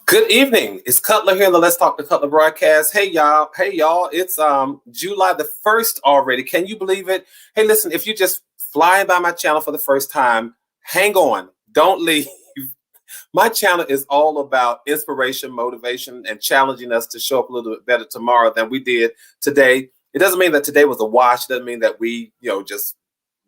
Good evening. It's Cutler here in the Let's Talk to Cutler broadcast. Hey y'all. Hey y'all. It's July the 1st already. Can you believe it? Hey, listen, if you're just flying by my channel for the first time, hang on. Don't leave. My channel is all about inspiration, motivation, and challenging us to show up a little bit better tomorrow than we did today. It doesn't mean that today was a wash. It doesn't mean that we, just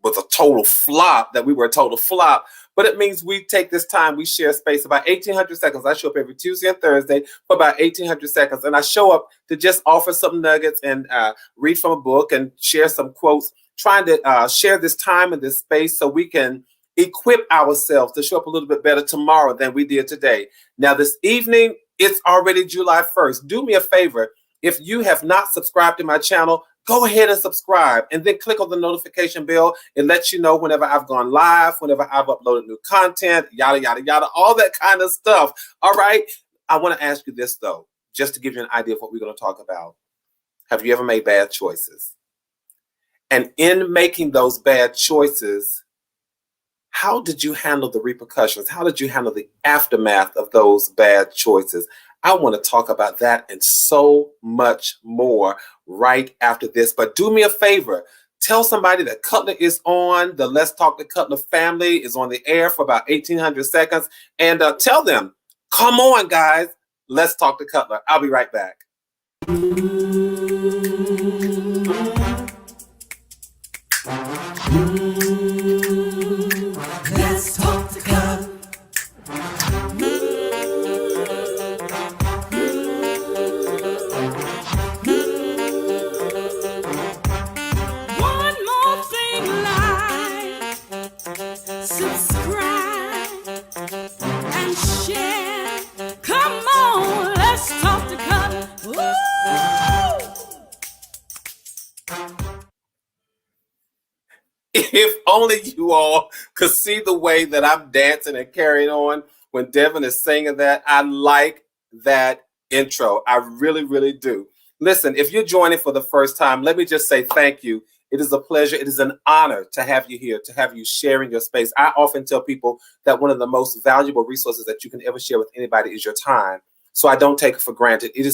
was a total flop, that we were a total flop. But it means we take this time, we share space about 1,800 seconds. I show up every Tuesday and Thursday for about 1,800 seconds. And I show up to just offer some nuggets and read from a book and share some quotes, trying to share this time and this space so we can equip ourselves to show up a little bit better tomorrow than we did today. Now, this evening, it's already July 1st. Do me a favor. If you have not subscribed to my channel, go ahead and subscribe and then click on the notification bell. It lets you know whenever I've gone live, whenever I've uploaded new content, yada, yada, yada, all that kind of stuff. All right. I want to ask you this, though, just to give you an idea of what we're going to talk about. Have you ever made bad choices? And in making those bad choices, how did you handle the repercussions? How did you handle the aftermath of those bad choices? I want to talk about that and so much more right after this. But do me a favor. Tell somebody that Cutler is on. The Let's Talk to Cutler family is on the air for about 1,800 seconds. And tell them, come on, guys. Let's Talk to Cutler. I'll be right back. Let's talk to Cutler. One more thing, like, subscribe and share. Come on, let's talk to Cutler. If only you all could see the way that I'm dancing and carrying on when Devin is singing that. I like that intro. I really, really do. Listen, if you're joining for the first time, let me just say thank you. It is a pleasure. It is an honor to have you here, to have you sharing your space. I often tell people that one of the most valuable resources that you can ever share with anybody is your time. So I don't take it for granted. It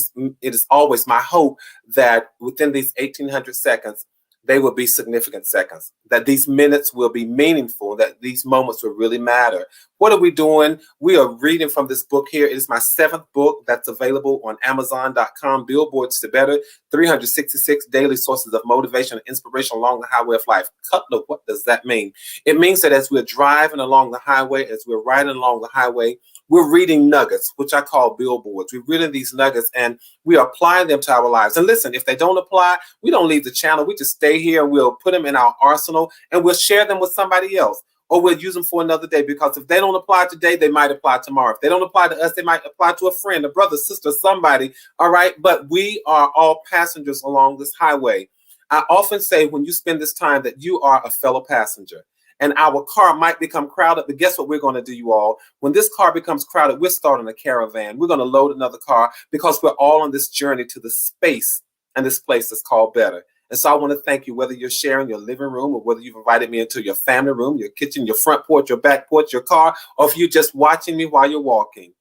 is always my hope that within these 1,800 seconds, they will be significant seconds, that these minutes will be meaningful, that these moments will really matter. What are we doing? We are reading from this book here. It is my 7th book that's available on Amazon.com, Billboards to Better, 366 daily sources of motivation and inspiration along the highway of life. Cutler, what does that mean? It means that as we're driving along the highway, as we're riding along the highway, we're reading nuggets, which I call billboards. We're reading these nuggets and we are applying them to our lives. And listen, if they don't apply, we don't leave the channel. We just stay here and we'll put them in our arsenal and we'll share them with somebody else, or we'll use them for another day, because if they don't apply today, they might apply tomorrow. If they don't apply to us, they might apply to a friend, a brother, sister, somebody. All right. But we are all passengers along this highway. I often say when you spend this time that you are a fellow passenger. And our car might become crowded, but guess what we're going to do, you all? When this car becomes crowded, we're starting a caravan. We're going to load another car because we're all on this journey to the space and this place that's called better. And so I want to thank you, whether you're sharing your living room or whether you've invited me into your family room, your kitchen, your front porch, your back porch, your car, or if you're just watching me while you're walking.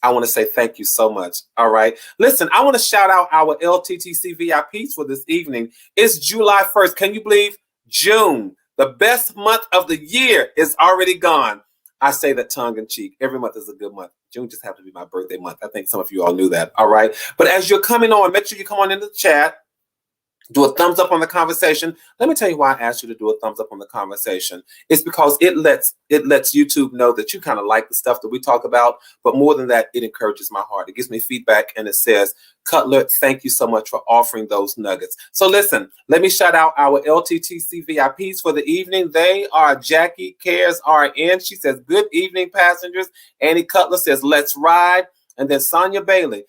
I want to say thank you so much. All right. Listen, I want to shout out our LTTC VIPs for this evening. It's July 1st. Can you believe June? The best month of the year is already gone. I say that tongue in cheek. Every month is a good month. June just happened to be my birthday month. I think some of you all knew that. All right. But as you're coming on, make sure you come on into the chat. Do a thumbs up on the conversation. Let me tell you why I asked you to do a thumbs up on the conversation. It's because it lets YouTube know that you kind of like the stuff that we talk about. But more than that, it encourages my heart. It gives me feedback and it says, Cutler, thank you so much for offering those nuggets. So listen, let me shout out our LTTC VIPs for the evening. They are Jackie Cares RN. She says, good evening, passengers. Annie Cutler says, let's ride. And then Sonia Bailey.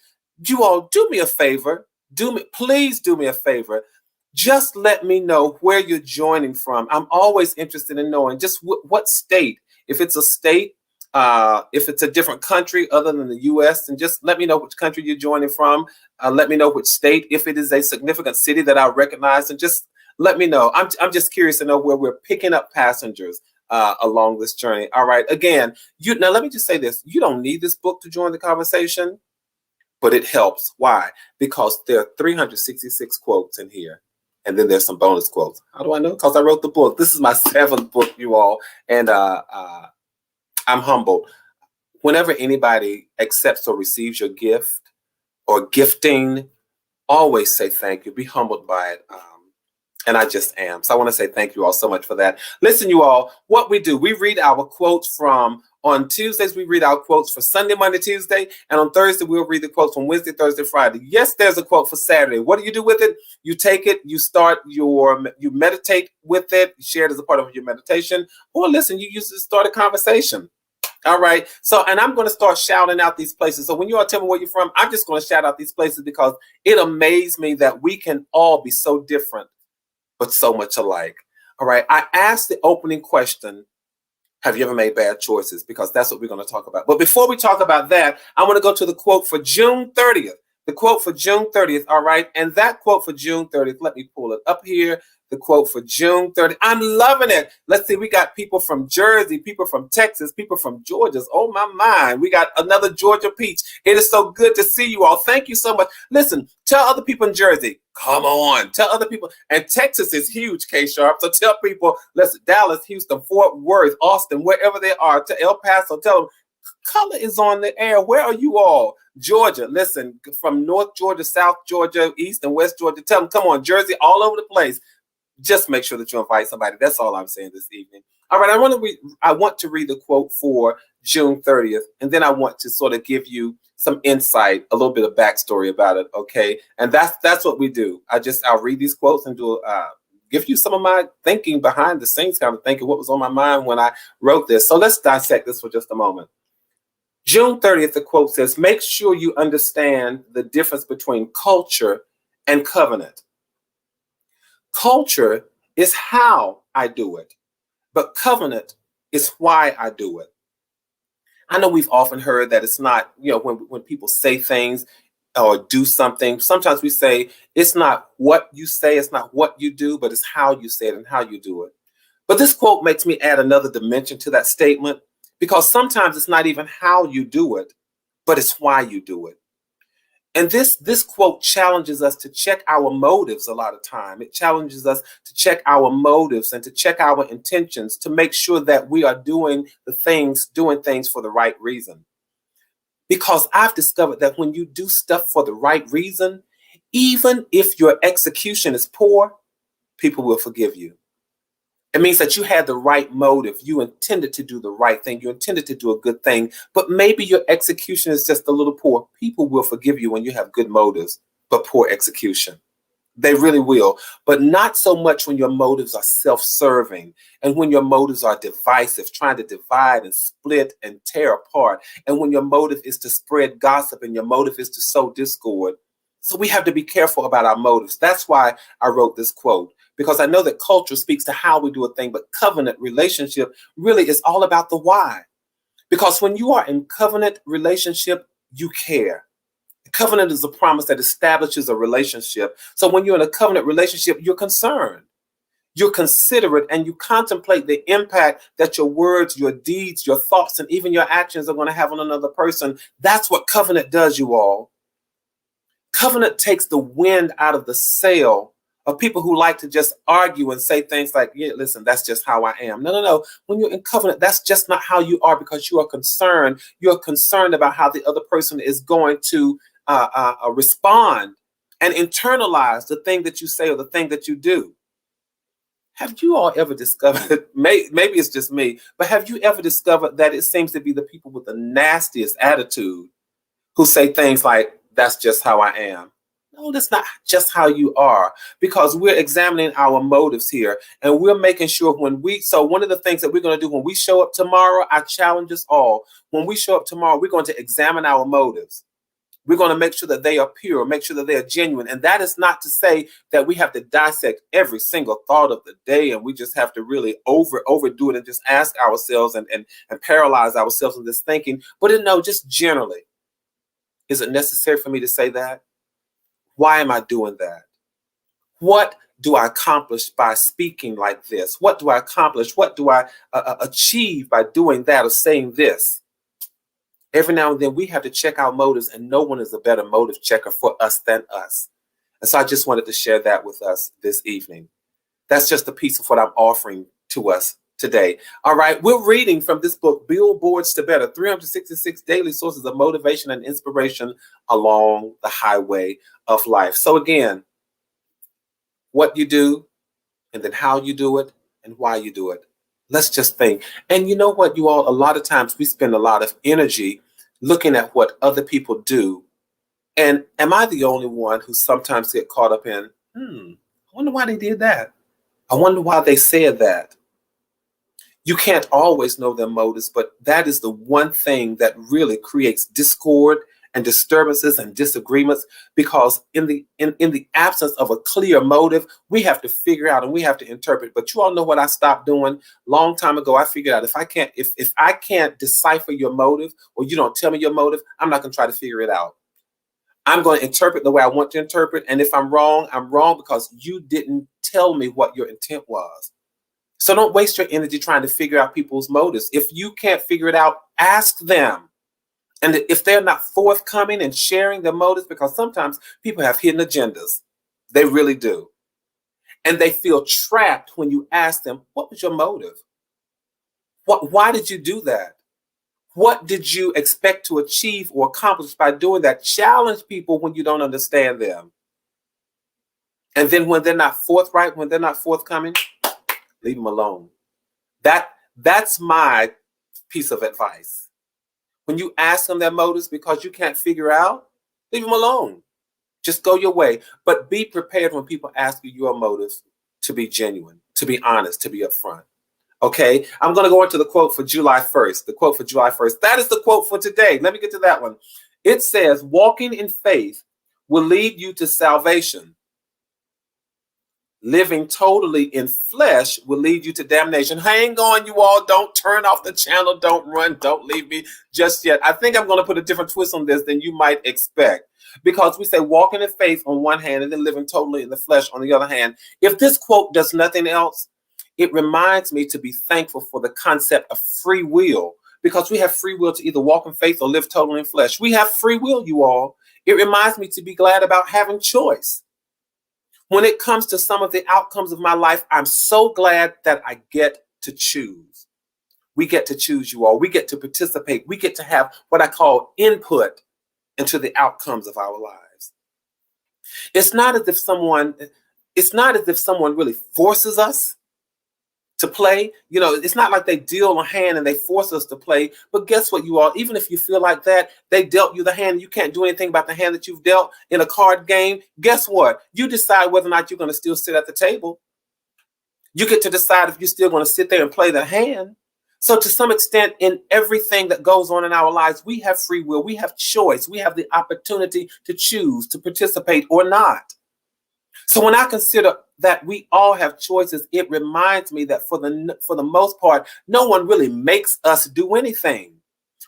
You all do me a favor. Please do me a favor. Just let me know where you're joining from. I'm always interested in knowing just what state. If it's a state, if it's a different country other than the U.S., and just let me know which country you're joining from. Let me know which state. If it is a significant city that I recognize, and just let me know. I'm just curious to know where we're picking up passengers. along this journey. All right. Again, now let me just say this. You don't need this book to join the conversation, but it helps. Why? Because there are 366 quotes in here. And then there's some bonus quotes. How do I know? Because I wrote the book. This is my 7th book, you all. And I'm humbled. Whenever anybody accepts or receives your gift or gifting, always say thank you. Be humbled by it. And I just am. So I want to say thank you all so much for that. Listen, you all, what we do, we read our quotes from, on Tuesdays, we read our quotes for Sunday, Monday, Tuesday. And on Thursday, we'll read the quotes from Wednesday, Thursday, Friday. Yes, there's a quote for Saturday. What do you do with it? You take it, you meditate with it, you share it as a part of your meditation, or listen, you use it to start a conversation. All right. So, and I'm going to start shouting out these places. So when you all tell me where you're from, I'm just going to shout out these places because it amazed me that we can all be so different, but so much alike. All right. I asked the opening question, have you ever made bad choices? Because that's what we're going to talk about. But before we talk about that, I want to go to the quote for June 30th. The quote for June 30th. All right. And that quote for June 30th, let me pull it up here. The quote for June 30th. I'm loving it. Let's see. We got people from Jersey, people from Texas, people from Georgia. Oh, my mind. We got another Georgia peach. It is so good to see you all. Thank you so much. Listen, tell other people in Jersey, come on. Tell other people. And Texas is huge, K-Sharp. So tell people, listen, Dallas, Houston, Fort Worth, Austin, wherever they are, to El Paso, tell them, color is on the air. Where are you all? Georgia, listen, from North Georgia, South Georgia, East and West Georgia, tell them, come on, Jersey, all over the place. Just make sure that you invite somebody. That's all I'm saying this evening. All right, I want to read the quote for June 30th, and then I want to sort of give you some insight, a little bit of backstory about it, okay? And that's what we do. I'll read these quotes and give you some of my thinking behind the scenes, kind of thinking what was on my mind when I wrote this. So let's dissect this for just a moment. June 30th, the quote says, make sure you understand the difference between culture and covenant. Culture is how I do it, but covenant is why I do it. I know we've often heard that it's not, when people say things or do something, sometimes we say it's not what you say, it's not what you do, but it's how you say it and how you do it. But this quote makes me add another dimension to that statement because sometimes it's not even how you do it, but it's why you do it. And this quote challenges us to check our motives a lot of time. It challenges us to check our motives and to check our intentions to make sure that we are doing things for the right reason. Because I've discovered that when you do stuff for the right reason, even if your execution is poor, people will forgive you. It means that you had the right motive. You intended to do the right thing. You intended to do a good thing, but maybe your execution is just a little poor. People will forgive you when you have good motives, but poor execution. They really will, but not so much when your motives are self-serving and when your motives are divisive, trying to divide and split and tear apart. And when your motive is to spread gossip and your motive is to sow discord. So we have to be careful about our motives. That's why I wrote this quote. Because I know that culture speaks to how we do a thing, but covenant relationship really is all about the why. Because when you are in covenant relationship, you care. Covenant is a promise that establishes a relationship. So when you're in a covenant relationship, you're concerned. You're considerate and you contemplate the impact that your words, your deeds, your thoughts, and even your actions are going to have on another person. That's what covenant does, you all. Covenant takes the wind out of the sail of people who like to just argue and say things like, yeah, listen, that's just how I am. No. When you're in covenant, that's just not how you are because you are concerned. You're concerned about how the other person is going to respond and internalize the thing that you say or the thing that you do. Have you all ever discovered, maybe it's just me, but have you ever discovered that it seems to be the people with the nastiest attitude who say things like, that's just how I am? No, that's not just how you are, because we're examining our motives here and we're making sure so one of the things that we're going to do when we show up tomorrow, I challenge us all. When we show up tomorrow, we're going to examine our motives. We're going to make sure that they are pure, make sure that they are genuine. And that is not to say that we have to dissect every single thought of the day and we just have to really overdo it and just ask ourselves and paralyze ourselves in this thinking. But no, just generally, is it necessary for me to say that? Why am I doing that? What do I accomplish by speaking like this? What do I accomplish? What do I achieve by doing that or saying this? Every now and then we have to check our motives, and no one is a better motive checker for us than us. And so I just wanted to share that with us this evening. That's just a piece of what I'm offering to us today. All right, we're reading from this book, Billboards to Better, 366 daily sources of motivation and inspiration along the highway of life. So again, what you do, and then how you do it, and why you do it. Let's just think. And you know what, you all, a lot of times we spend a lot of energy looking at what other people do. And am I the only one who sometimes get caught up in, I wonder why they did that. I wonder why they said that. You can't always know their motives, but that is the one thing that really creates discord and disturbances and disagreements, because in the absence of a clear motive, we have to figure out and we have to interpret. But you all know what I stopped doing long time ago. I figured out if I can't decipher your motive, or you don't tell me your motive, I'm not going to try to figure it out. I'm going to interpret the way I want to interpret. And if I'm wrong because you didn't tell me what your intent was. So don't waste your energy trying to figure out people's motives. If you can't figure it out, ask them. And if they're not forthcoming and sharing their motives, because sometimes people have hidden agendas. They really do. And they feel trapped when you ask them, what was your motive? Why did you do that? What did you expect to achieve or accomplish by doing that? Challenge people when you don't understand them. And then when they're not forthright, when they're not forthcoming, leave them alone. That's my piece of advice. When you ask them their motives because you can't figure out, leave them alone. Just go your way. But be prepared when people ask you your motives to be genuine, to be honest, to be upfront. Okay, I'm going to go into the quote for July 1st. The quote for July 1st. That is the quote for today. Let me get to that one. It says, walking in faith will lead you to salvation. Living totally in flesh will lead you to damnation. Hang on, you all. Don't turn off the channel. Don't run. Don't leave me just yet. I think I'm going to put a different twist on this than you might expect, because we say walking in faith on one hand and then living totally in the flesh on the other hand. If this quote does nothing else, it reminds me to be thankful for the concept of free will, because we have free will to either walk in faith or live totally in flesh. We have free will, you all. It reminds me to be glad about having choice. When it comes to some of the outcomes of my life, I'm so glad that I get to choose. We get to choose, you all. We get to participate. We get to have what I call input into the outcomes of our lives. It's not as if someone really forces us to play. You know, it's not like they deal a hand and they force us to play. But guess what, you all? Even if you feel like that, they dealt you the hand, you can't do anything about the hand that you've dealt in a card game. Guess what? You decide whether or not you're going to still sit at the table. You get to decide if you're still going to sit there and play the hand. So to some extent, in everything that goes on in our lives, we have free will. We have choice. We have the opportunity to choose to participate or not. So when I consider that we all have choices, it reminds me that for the most part, no one really makes us do anything.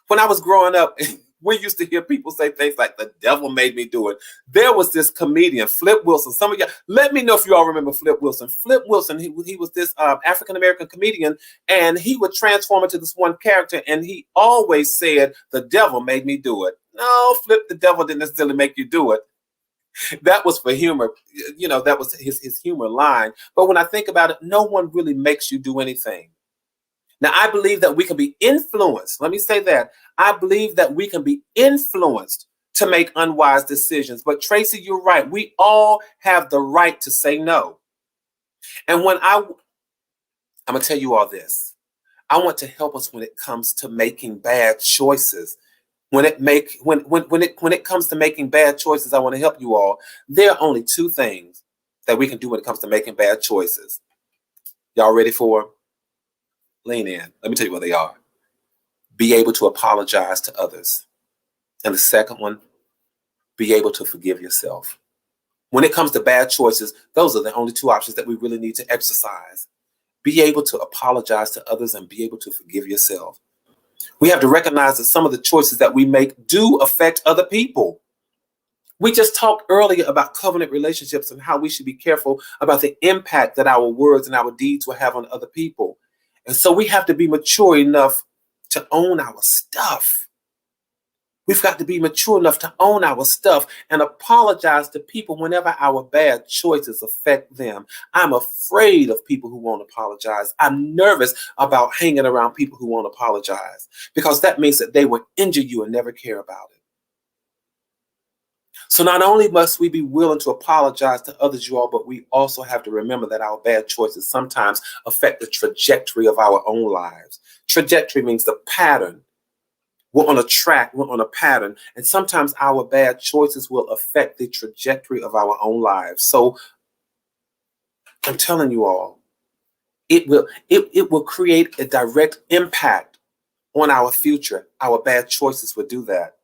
When I was growing up, we used to hear people say things like, the devil made me do it. There was this comedian, Flip Wilson. Some of y'all, let me know if you all remember Flip Wilson. Flip Wilson, he was this African-American comedian, and he would transform into this one character, and he always said, the devil made me do it. No, Flip, the devil didn't necessarily make you do it. That was for humor. You know, that was his humor line. But when I think about it, no one really makes you do anything. Now, I believe that we can be influenced. Let me say that. I believe that we can be influenced to make unwise decisions. But Tracy, you're right. We all have the right to say no. And when I'm going to tell you all this. I want to help us when it comes to making bad choices. When it comes to making bad choices, I want to help you all. There are only two things that we can do when it comes to making bad choices. Y'all ready for them? Lean in. Let me tell you what they are. Be able to apologize to others. And the second one, be able to forgive yourself. When it comes to bad choices, those are the only two options that we really need to exercise. Be able to apologize to others and be able to forgive yourself. We have to recognize that some of the choices that we make do affect other people. We just talked earlier about covenant relationships and how we should be careful about the impact that our words and our deeds will have on other people. And so we have to be mature enough to own our stuff. We've got to be mature enough to own our stuff and apologize to people whenever our bad choices affect them. I'm afraid of people who won't apologize. I'm nervous about hanging around people who won't apologize because that means that they will injure you and never care about it. So not only must we be willing to apologize to others, you all, but we also have to remember that our bad choices sometimes affect the trajectory of our own lives. Trajectory means the pattern. We're on a track, we're on a pattern, and sometimes our bad choices will affect the trajectory of our own lives. So I'm telling you all, it will create a direct impact on our future. Our bad choices will do that.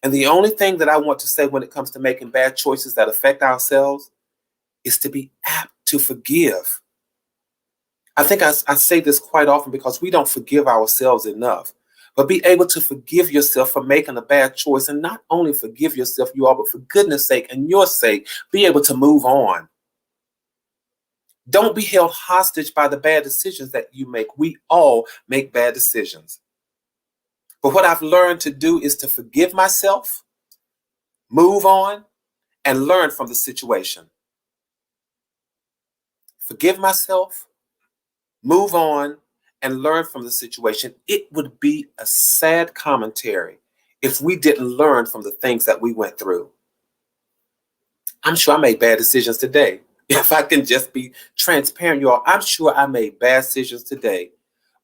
And the only thing that I want to say when it comes to making bad choices that affect ourselves is to be apt to forgive. I think I say this quite often because we don't forgive ourselves enough. But be able to forgive yourself for making a bad choice, and not only forgive yourself, you all, but for goodness sake and your sake, be able to move on. Don't be held hostage by the bad decisions that you make. We all make bad decisions. But what I've learned to do is to forgive myself, move on, and learn from the situation. Forgive myself, move on, and learn from the situation. It would be a sad commentary if we didn't learn from the things that we went through. I'm sure I made bad decisions today. If I can just be transparent, you all, I'm sure I made bad decisions today,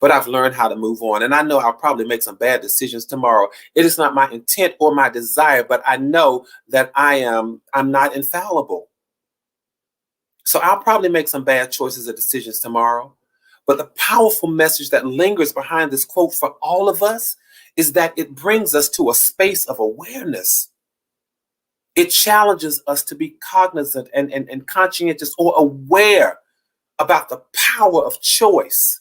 but I've learned how to move on. And I know I'll probably make some bad decisions tomorrow. It is not my intent or my desire, but I know that I'm not infallible. So I'll probably make some bad choices or decisions tomorrow. But the powerful message that lingers behind this quote for all of us is that it brings us to a space of awareness. It challenges us to be cognizant and conscientious or aware about the power of choice.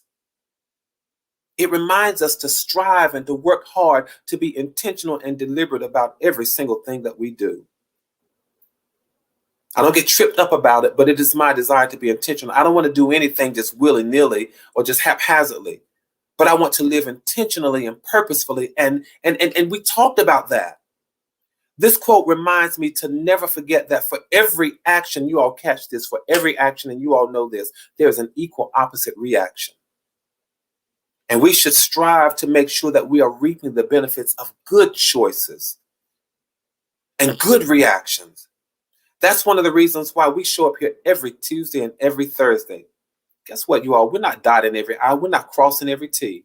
It reminds us to strive and to work hard, to be intentional and deliberate about every single thing that we do. I don't get tripped up about it, but it is my desire to be intentional. I don't want to do anything just willy-nilly or just haphazardly, but I want to live intentionally and purposefully. And we talked about that. This quote reminds me to never forget that for every action, you all catch this, for every action, and you all know this, there is an equal opposite reaction. And we should strive to make sure that we are reaping the benefits of good choices and good reactions. That's one of the reasons why we show up here every Tuesday and every Thursday. Guess what, you all? We're not dotting every I, we're not crossing every T.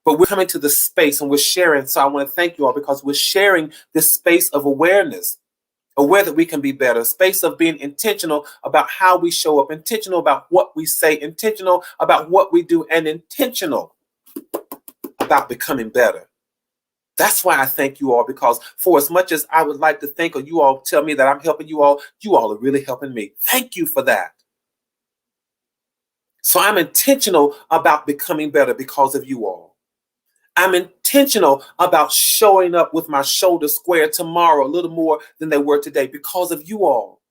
But we're coming to the space and we're sharing. So I want to thank you all because we're sharing this space of awareness, aware that we can be better, a space of being intentional about how we show up, intentional about what we say, intentional about what we do, and intentional about becoming better. That's why I thank you all, because for as much as I would like to think, or you all tell me that I'm helping you all are really helping me. Thank you for that. So I'm intentional about becoming better because of you all. I'm intentional about showing up with my shoulders squared tomorrow, a little more than they were today because of you all.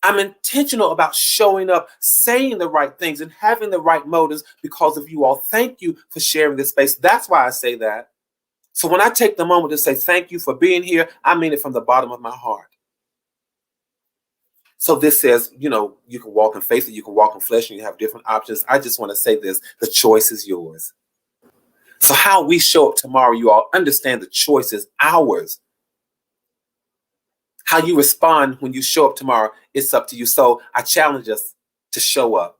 I'm intentional about showing up, saying the right things, and having the right motives because of you all. Thank you for sharing this space. That's why I say that. So when I take the moment to say thank you for being here, I mean it from the bottom of my heart. So this says, you can walk in faith or you can walk in flesh, and you have different options. I just want to say this, the choice is yours. So how we show up tomorrow, you all understand the choice is ours. How you respond when you show up tomorrow, it's up to you. So I challenge us to show up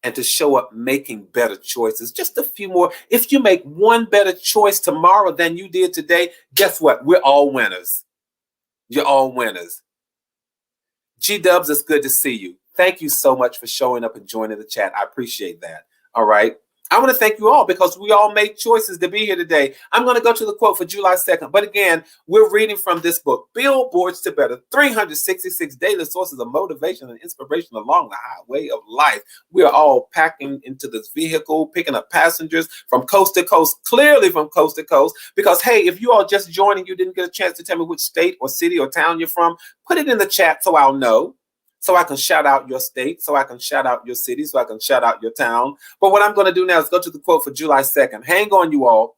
and to show up making better choices. Just a few more. If you make one better choice tomorrow than you did today, guess what? We're all winners. You're all winners. G-Dubs, it's good to see you. Thank you so much for showing up and joining the chat. I appreciate that. All right. I want to thank you all because we all made choices to be here today. I'm going to go to the quote for July 2nd. But again, we're reading from this book, Billboards to Better, 366 daily sources of motivation and inspiration along the highway of life. We are all packing into this vehicle, picking up passengers from coast to coast, clearly from coast to coast. Because, hey, if you all just joining, you didn't get a chance to tell me which state or city or town you're from, put it in the chat so I'll know. So I can shout out your state, so I can shout out your city, so I can shout out your town. But what I'm going to do now is go to the quote for July 2nd. Hang on, you all.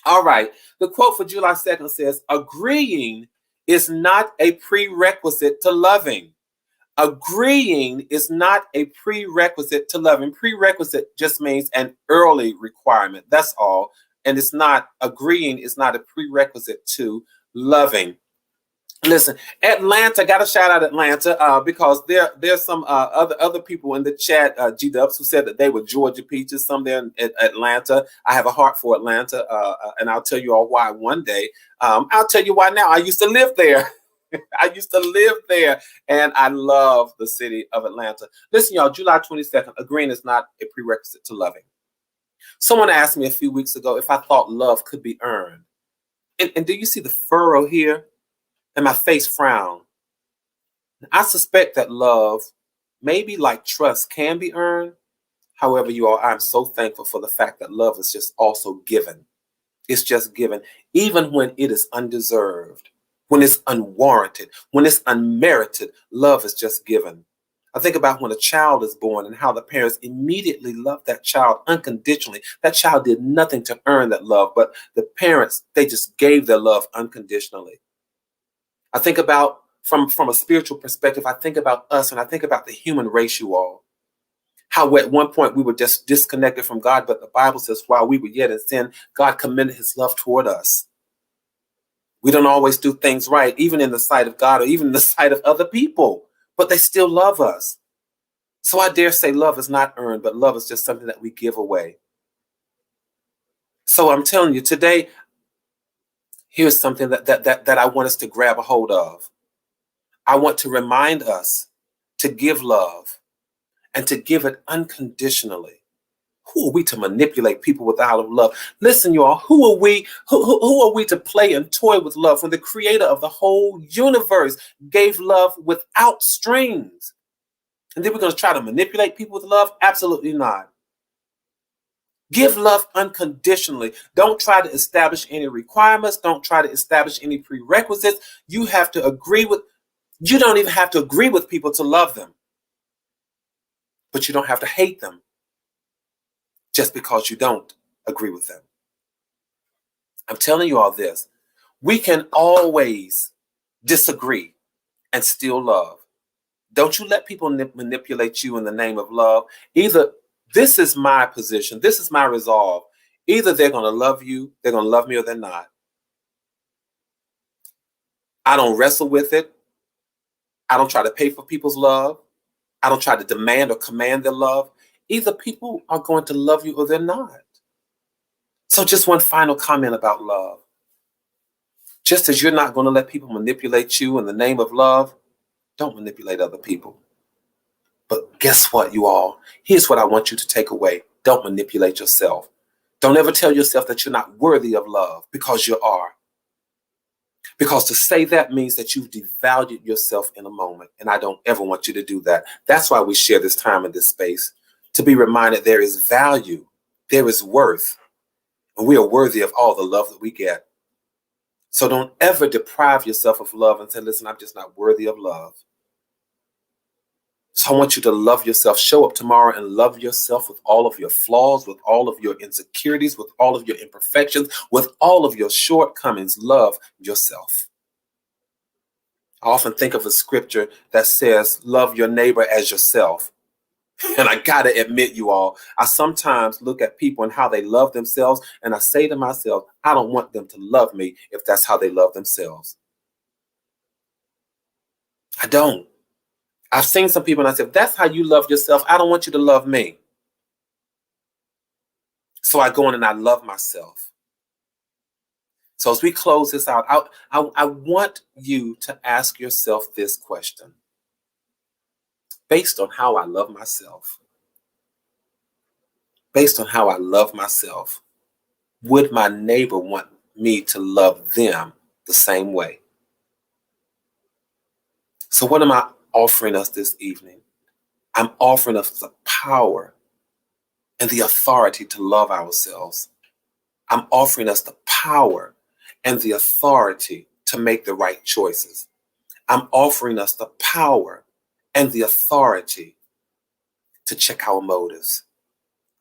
All right. The quote for July 2nd says, agreeing is not a prerequisite to loving. Agreeing is not a prerequisite to loving. Prerequisite just means an early requirement. That's all. And it's not, agreeing is not a prerequisite to loving. Listen, Atlanta, got to shout out Atlanta because there's some other people in the chat, G-Dubs, who said that they were Georgia peaches, some there in Atlanta. I have a heart for Atlanta, and I'll tell you all why one day. I'll tell you why now. I used to live there. I used to live there, and I love the city of Atlanta. Listen, y'all, July 22nd, agreeing is not a prerequisite to loving. Someone asked me a few weeks ago if I thought love could be earned. And do you see the furrow here? And my face frowned. I suspect that love, maybe like trust, can be earned. However, you all, I'm so thankful for the fact that love is just also given. It's just given, even when it is undeserved, when it's unwarranted, when it's unmerited, love is just given. I think about when a child is born and how the parents immediately love that child unconditionally. That child did nothing to earn that love, but the parents, they just gave their love unconditionally. I think about, from a spiritual perspective, I think about us and I think about the human race, you all. How at one point we were just disconnected from God, but the Bible says while we were yet in sin, God commended his love toward us. We don't always do things right, even in the sight of God or even in the sight of other people, but they still love us. So I dare say love is not earned, but love is just something that we give away. So I'm telling you today, here's something that I want us to grab a hold of. I want to remind us to give love and to give it unconditionally. Who are we to manipulate people without love? Listen, you all, who are we to play and toy with love when the creator of the whole universe gave love without strings? And then we're going to try to manipulate people with love? Absolutely not. Give love unconditionally. Don't try to establish any requirements. Don't try to establish any prerequisites. You don't even have to agree with people to love them. But you don't have to hate them just because you don't agree with them. I'm telling you all this. We can always disagree and still love. Don't you let people manipulate you in the name of love. Either this is my position. This is my resolve. Either they're going to love you, they're going to love me, or they're not. I don't wrestle with it. I don't try to pay for people's love. I don't try to demand or command their love. Either people are going to love you or they're not. So just one final comment about love. Just as you're not going to let people manipulate you in the name of love, don't manipulate other people. But guess what, you all? Here's what I want you to take away. Don't manipulate yourself. Don't ever tell yourself that you're not worthy of love, because you are. Because to say that means that you've devalued yourself in a moment. And I don't ever want you to do that. That's why we share this time in this space. To be reminded there is value, there is worth, and we are worthy of all the love that we get. So don't ever deprive yourself of love and say, listen, I'm just not worthy of love. So I want you to love yourself. Show up tomorrow and love yourself with all of your flaws, with all of your insecurities, with all of your imperfections, with all of your shortcomings. Love yourself. I often think of a scripture that says, love your neighbor as yourself. And I got to admit, you all, I sometimes look at people and how they love themselves, and I say to myself, I don't want them to love me if that's how they love themselves. I don't. I've seen some people and I said, if that's how you love yourself, I don't want you to love me. So I go in and I love myself. So as we close this out, I want you to ask yourself this question. Based on how I love myself, based on how I love myself, would my neighbor want me to love them the same way? So what am I offering us this evening? I'm offering us the power and the authority to love ourselves. I'm offering us the power and the authority to make the right choices. I'm offering us the power and the authority to check our motives.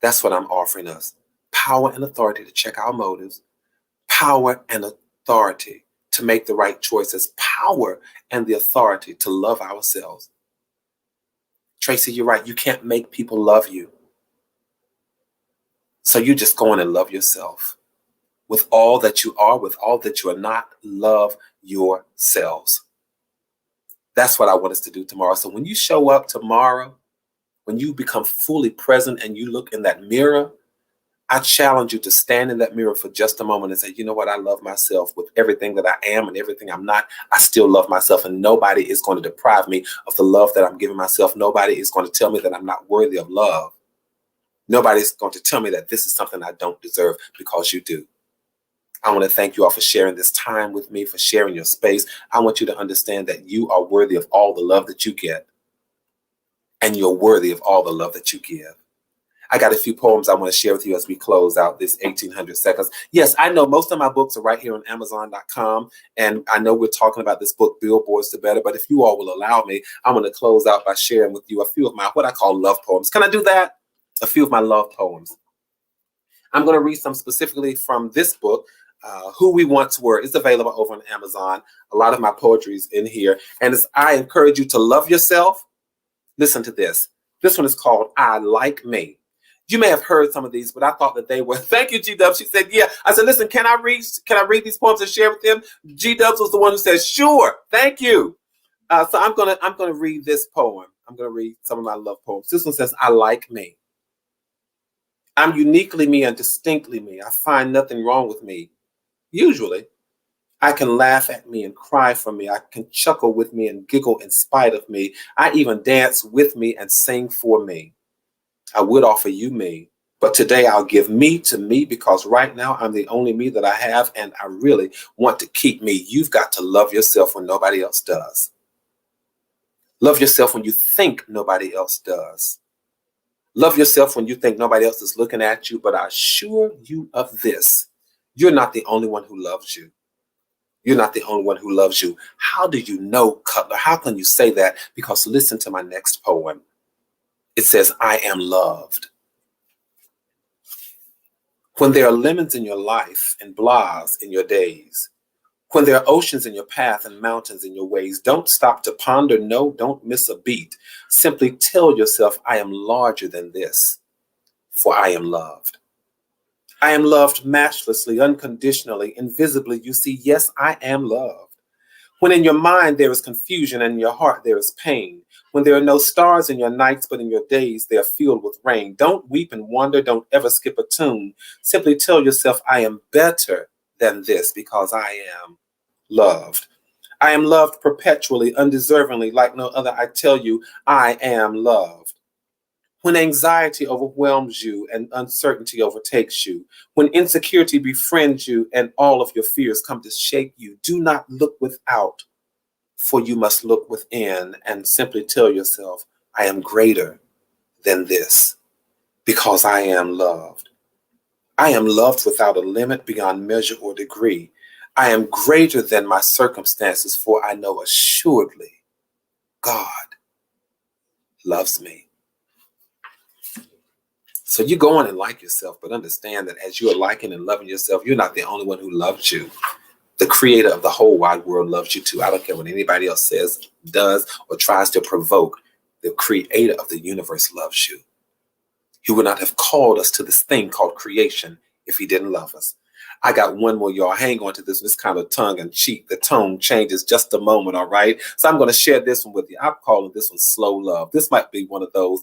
That's what I'm offering us. Power and authority to check our motives. Power and authority to make the right choices. Power and the authority to love ourselves. Tracy, you're right. You can't make people love you. So you just go on and love yourself. With all that you are, with all that you are not, love yourselves. That's what I want us to do tomorrow. So when you show up tomorrow, when you become fully present and you look in that mirror, I challenge you to stand in that mirror for just a moment and say, you know what? I love myself with everything that I am and everything I'm not. I still love myself, and nobody is going to deprive me of the love that I'm giving myself. Nobody is going to tell me that I'm not worthy of love. Nobody's going to tell me that this is something I don't deserve, because you do. I want to thank you all for sharing this time with me, for sharing your space. I want you to understand that you are worthy of all the love that you get, and you're worthy of all the love that you give. I got a few poems I want to share with you as we close out this 1800 seconds. Yes, I know most of my books are right here on Amazon.com. And I know we're talking about this book, Billboards to Better. But if you all will allow me, I'm going to close out by sharing with you a few of my, what I call love poems. Can I do that? A few of my love poems. I'm going to read some specifically from this book, Who We Once Were. It's available over on Amazon. A lot of my poetry is in here. And as I encourage you to love yourself, listen to this. This one is called I Like Me. You may have heard some of these, but I thought that they were. Thank you, G-Dubs. She said, yeah. I said, listen, can I read these poems and share with them? G-Dubs was the one who said, sure. Thank you. So I'm gonna read this poem. I'm gonna read some of my love poems. This one says, I like me. I'm uniquely me and distinctly me. I find nothing wrong with me. Usually, I can laugh at me and cry for me. I can chuckle with me and giggle in spite of me. I even dance with me and sing for me. I would offer you me, but today I'll give me to me, because right now I'm the only me that I have, and I really want to keep me. You've got to love yourself when nobody else does. Love yourself when you think nobody else does. Love yourself when you think nobody else is looking at you, but I assure you of this. You're not the only one who loves you. You're not the only one who loves you. How do you know, Cutler? How can you say that? Because listen to my next poem. It says, I am loved. When there are lemons in your life and blahs in your days, when there are oceans in your path and mountains in your ways, don't stop to ponder. No, don't miss a beat. Simply tell yourself, I am larger than this, for I am loved. I am loved matchlessly, unconditionally, invisibly. You see, yes, I am loved. When in your mind there is confusion and in your heart there is pain, when there are no stars in your nights but in your days they are filled with rain, don't weep and wonder, don't ever skip a tune. Simply tell yourself, I am better than this, because I am loved. I am loved perpetually, undeservingly, like no other. I tell you, I am loved. When anxiety overwhelms you and uncertainty overtakes you, when insecurity befriends you and all of your fears come to shake you, do not look without, for you must look within and simply tell yourself, I am greater than this, because I am loved. I am loved without a limit, beyond measure or degree. I am greater than my circumstances, for I know assuredly God loves me. So you go on and like yourself, but understand that as you are liking and loving yourself, you're not the only one who loves you. The creator of the whole wide world loves you too. I don't care what anybody else says, does, or tries to provoke. The creator of the universe loves you. He would not have called us to this thing called creation if he didn't love us. I got one more, y'all. Hang on to this. This kind of tongue in cheek. The tone changes just a moment, all right? So I'm going to share this one with you. I'm calling this one Slow Love. This might be one of those,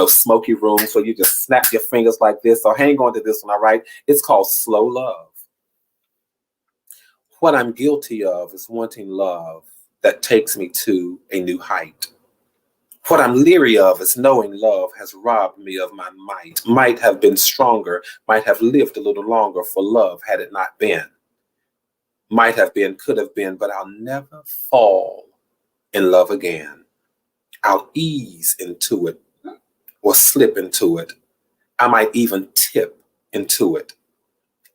smoky rooms where you just snap your fingers like this. So hang on to this one, all right? It's called Slow Love. What I'm guilty of is wanting love that takes me to a new height. What I'm leery of is knowing love has robbed me of my might. Might have been stronger, might have lived a little longer for love had it not been. Might have been, could have been, but I'll never fall in love again. I'll ease into it or slip into it. I might even tip into it.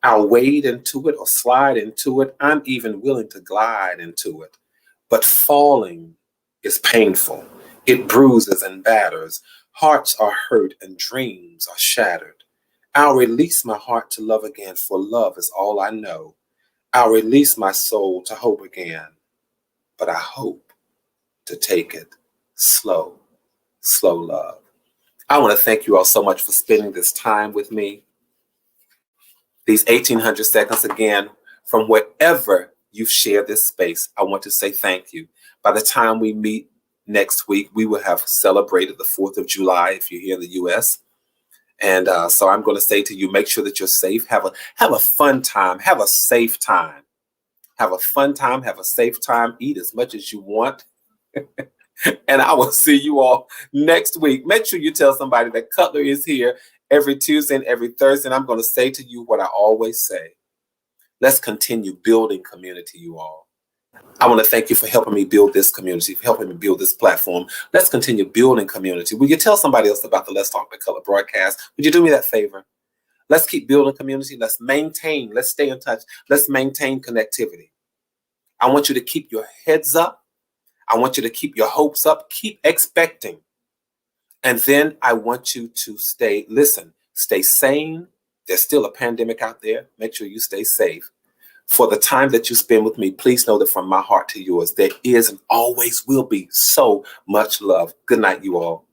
I'll wade into it or slide into it. I'm even willing to glide into it. But falling is painful. It bruises and batters. Hearts are hurt and dreams are shattered. I'll release my heart to love again, for love is all I know. I'll release my soul to hope again, but I hope to take it slow, slow love. I want to thank you all so much for spending this time with me. These 1,800 seconds again, from wherever you've shared this space, I want to say thank you. By the time we meet next week, we will have celebrated the 4th of July if you're here in the U.S. And so I'm going to say to you, make sure that you're safe. Have a fun time. Have a safe time. Have a fun time. Have a safe time. Eat as much as you want. And I will see you all next week. Make sure you tell somebody that Cutler is here every Tuesday and every Thursday. And I'm going to say to you what I always say. Let's continue building community, you all. I want to thank you for helping me build this community, for helping me build this platform. Let's continue building community. Will you tell somebody else about the Let's Talk the Color broadcast? Would you do me that favor? Let's keep building community. Let's maintain. Let's stay in touch. Let's maintain connectivity. I want you to keep your heads up. I want you to keep your hopes up. Keep expecting. And then I want you to stay sane. There's still a pandemic out there. Make sure you stay safe. For the time that you spend with me, please know that from my heart to yours, there is and always will be so much love. Good night, you all.